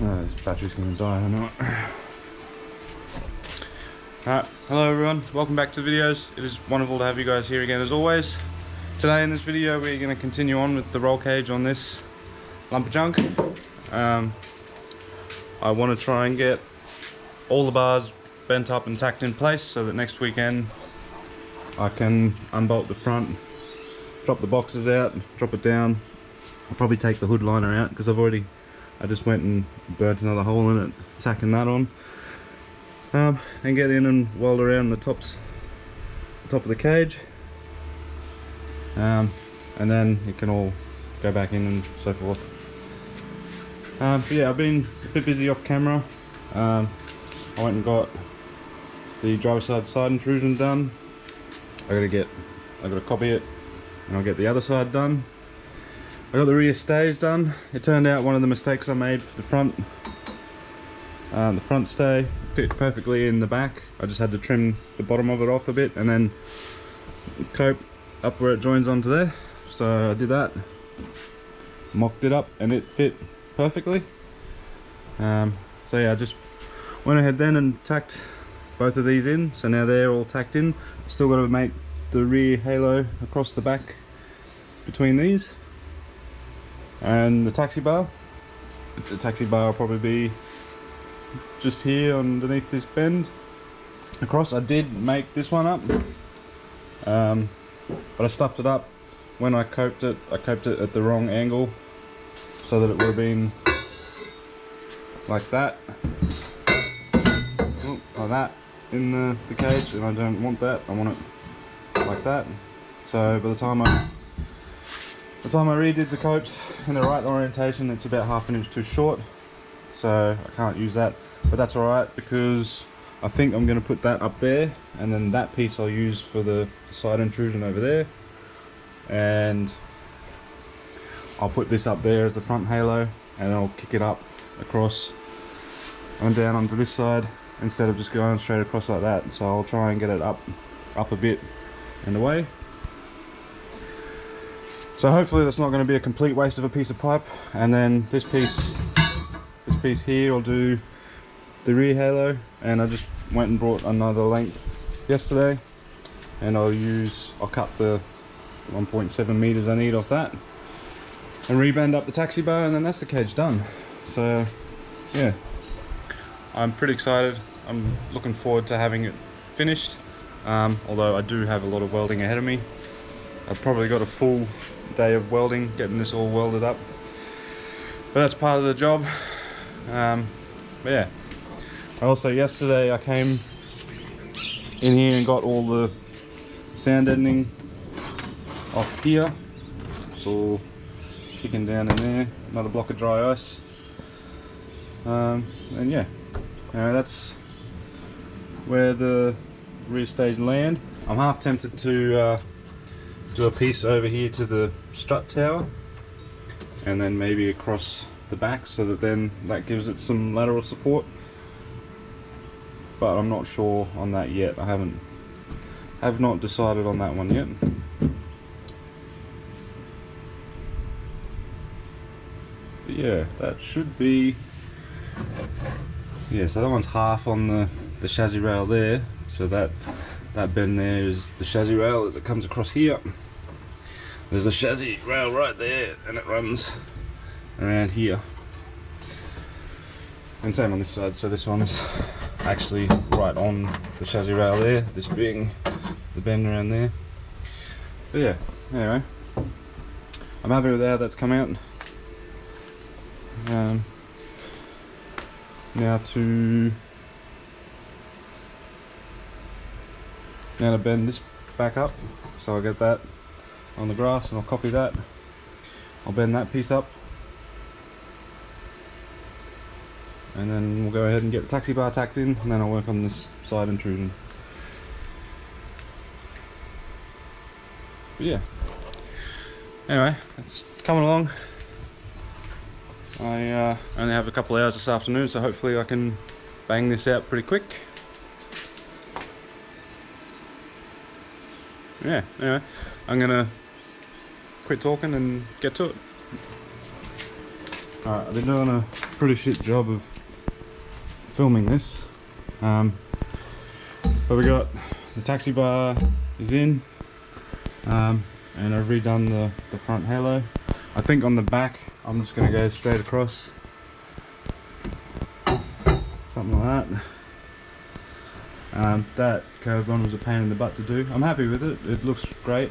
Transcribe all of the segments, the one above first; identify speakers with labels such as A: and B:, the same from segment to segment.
A: Oh, this battery's gonna die, I know it. Alright, hello everyone, welcome back to the videos. It is wonderful to have you guys here again as always. Today in this video we're going to continue on with the roll cage on this lump of junk. I want to try and get all the bars bent up and tacked in place so that next weekend I can unbolt the front, drop the boxes out, drop it down. I'll probably take the hood liner out because I just went and burnt another hole in it, tacking that on. And get in and weld around the top of the cage. And then it can all go back in and so forth. But yeah, I've been a bit busy off camera. I went and got the driver's side intrusion done. I gotta copy it and I'll get the other side done. I got the rear stays done. It turned out one of the mistakes I made for the front stay fit perfectly in the back. I just had to trim the bottom of it off a bit and then cope up where it joins onto there. So I did that, mocked it up, and it fit perfectly. So yeah, I just went ahead then and tacked both of these in. So now they're all tacked in. Still got to make the rear halo across the back between these. And the taxi bar will probably be just here underneath this bend across. I did make this one up, but I stuffed it up when I coped it. I coped it at the wrong angle so that it would have been like that, like that in the cage, and I don't want that. I want it like that. So by the time I redid the copes in the right orientation, it's about half an inch too short, so I can't use that. But that's alright because I think I'm going to put that up there, and then that piece I'll use for the side intrusion over there, and I'll put this up there as the front halo, and I'll kick it up across and down onto this side instead of just going straight across like that. So I'll try and get it up a bit and away. So hopefully that's not going to be a complete waste of a piece of pipe. And then this piece here will do the rear halo, and I just went and brought another length yesterday, and I'll cut the 1.7 meters I need off that and reband up the taxi bar, and then that's the cage done. So yeah, I'm pretty excited. I'm looking forward to having it finished, although I do have a lot of welding ahead of me. I've probably got a full day of welding, getting this all welded up, but that's part of the job. But yeah, also yesterday I came in here and got all the sound deadening off here. It's all kicking down in there, another block of dry ice. And yeah, that's where the rear stays land. I'm half tempted to do a piece over here to the strut tower and then maybe across the back, so that then that gives it some lateral support, but I'm not sure on that yet. I have not decided on that one yet. But yeah, that should be, yeah, so that one's half on the chassis rail there, so that bend there is the chassis rail as it comes across here. There's a chassis rail right there, and it runs around here, and same on this side. So this one's actually right on the chassis rail there, this being the bend around there. But yeah, anyway, I'm happy with how that's come out. Now to bend this back up, so I'll get that on the grass and I'll copy that. I'll bend that piece up, and then we'll go ahead and get the taxi bar tacked in, and then I'll work on this side intrusion. But yeah, anyway, it's coming along. I only have a couple of hours this afternoon, so hopefully I can bang this out pretty quick. Yeah, anyway, I'm gonna quit talking and get to it. Alright, I've been doing a pretty shit job of filming this, but we got the taxi bar is in, and I've redone the front halo. I think on the back I'm just going to go straight across, something like that. That curved one was a pain in the butt to do. I'm happy with it, it looks great.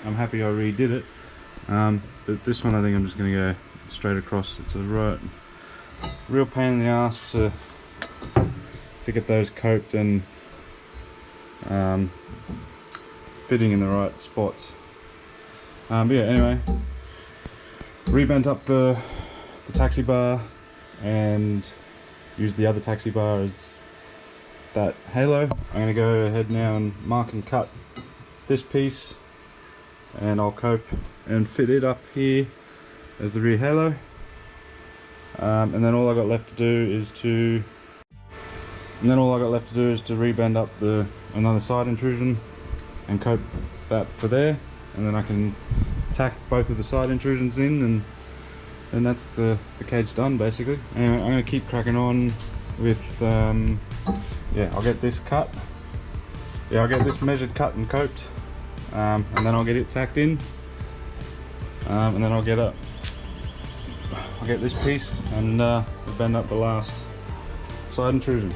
A: I'm happy I redid it, but this one I think I'm just going to go straight across. It's a real pain in the ass to get those coped and fitting in the right spots. But yeah, anyway, rebent up the taxi bar and used the other taxi bar as that halo. I'm going to go ahead now and mark and cut this piece, and I'll cope and fit it up here as the rear halo, and then all I got left to do is to rebend up another side intrusion and cope that for there, and then I can tack both of the side intrusions in, and that's the cage done basically. Anyway, I'm going to keep cracking on with yeah, I'll get this cut. Yeah, I'll get this measured, cut and coped, and then I'll get it tacked in, and then I'll get this piece and bend up the last side intrusion.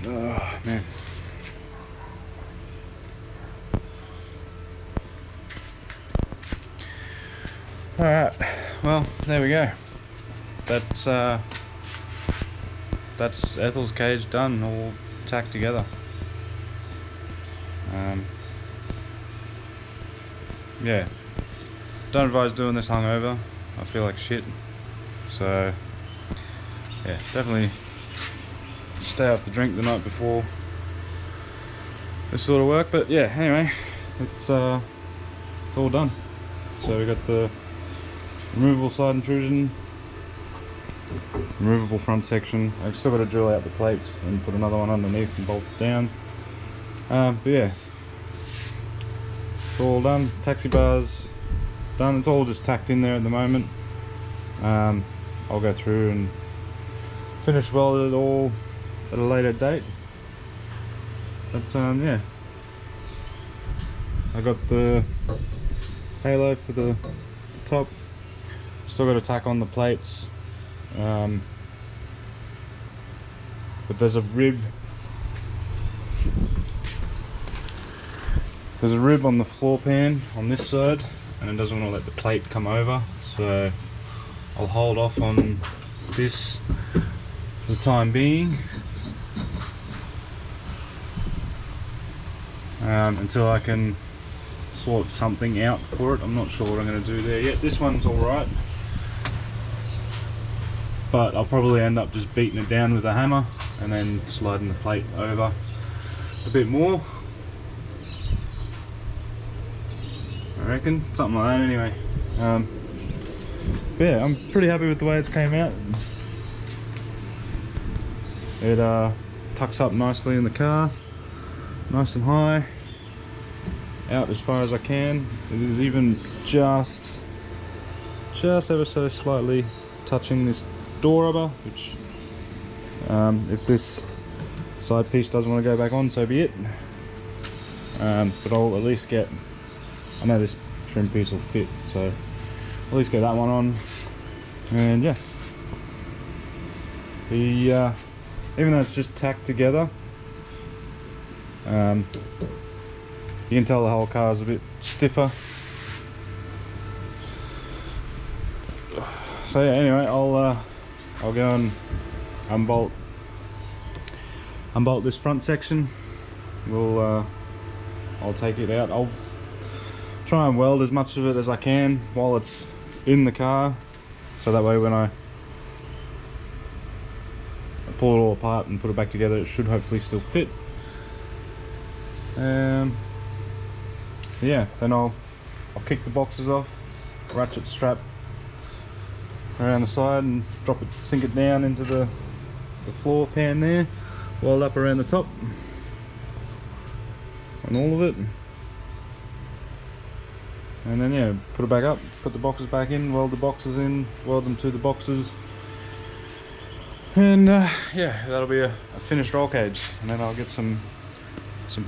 A: Oh man. Alright, well there we go. That's Ethel's cage done, all tacked together. Yeah, don't advise doing this hungover. I feel like shit. So yeah, definitely stay off the drink the night before this sort of work. But yeah, anyway, it's all done. So we got the removable side intrusion, removable front section. I've still got to drill out the plates and put another one underneath and bolt it down. But yeah, it's all done. Taxi bar's done. It's all just tacked in there at the moment. I'll go through and finish weld it all at a later date. But yeah, I got the halo for the top. Still got to tack on the plates. but there's a rib. There's a rib on the floor pan on this side, and it doesn't want to let the plate come over, so I'll hold off on this for the time being until I can sort something out for it. I'm not sure what I'm going to do there yet. This one's alright, but I'll probably end up just beating it down with a hammer and then sliding the plate over a bit more. I reckon, something like that anyway. But yeah, I'm pretty happy with the way it's came out. It tucks up nicely in the car, nice and high, out as far as I can. It is even just ever so slightly touching this door rubber, which if this side piece doesn't want to go back on, so be it. But I'll at least get, I know this trim piece will fit, so at least get that one on. And yeah, the even though it's just tacked together, you can tell the whole car is a bit stiffer. So yeah, anyway, I'll go and unbolt this front section. I'll take it out. I'll try and weld as much of it as I can while it's in the car, so that way when I pull it all apart and put it back together, it should hopefully still fit. Yeah, then I'll kick the boxes off, ratchet strap around the side and drop it, sink it down into the floor pan there, weld up around the top and all of it. And then yeah, put it back up, put the boxes back in, weld the boxes in, weld them to the boxes. And yeah, that'll be a finished roll cage. And then I'll get some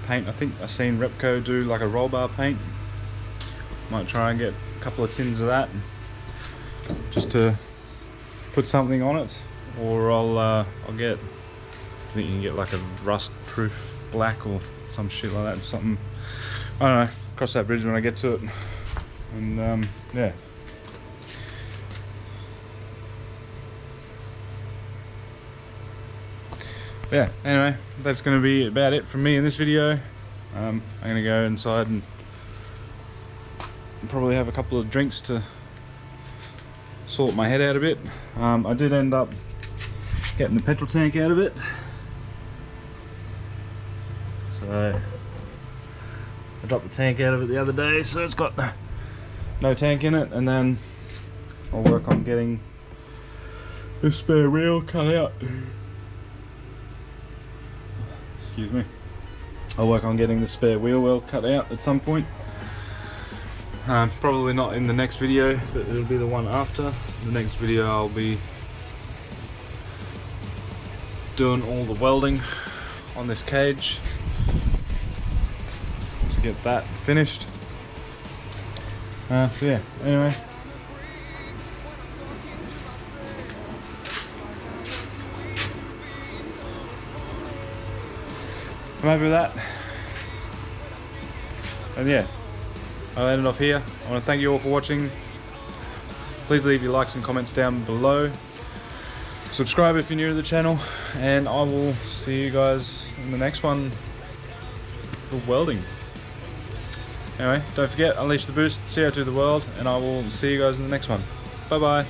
A: paint. I think I've seen Repco do like a roll bar paint. Might try and get a couple of tins of that just to put something on it. Or I'll get, I think you can get like a rust proof black or some shit like that, something, I don't know, cross that bridge when I get to it. And yeah, anyway, that's going to be about it from me in this video. I'm going to go inside and probably have a couple of drinks to sort my head out a bit. I did end up getting the petrol tank out of it, so I dropped the tank out of it the other day, so it's got no tank in it. And then I'll work on getting the spare wheel cut out. Excuse me. I'll work on getting the spare wheel well cut out at some point. Probably not in the next video, but it'll be the one after. The next video I'll be doing all the welding on this cage to get that finished. So yeah, anyway. I'm happy with that. And yeah, I'll end it off here. I want to thank you all for watching. Please leave your likes and comments down below. Subscribe if you're new to the channel, and I will see you guys in the next one for welding. Anyway, don't forget, unleash the boost, CO2 the world, and I will see you guys in the next one. Bye bye.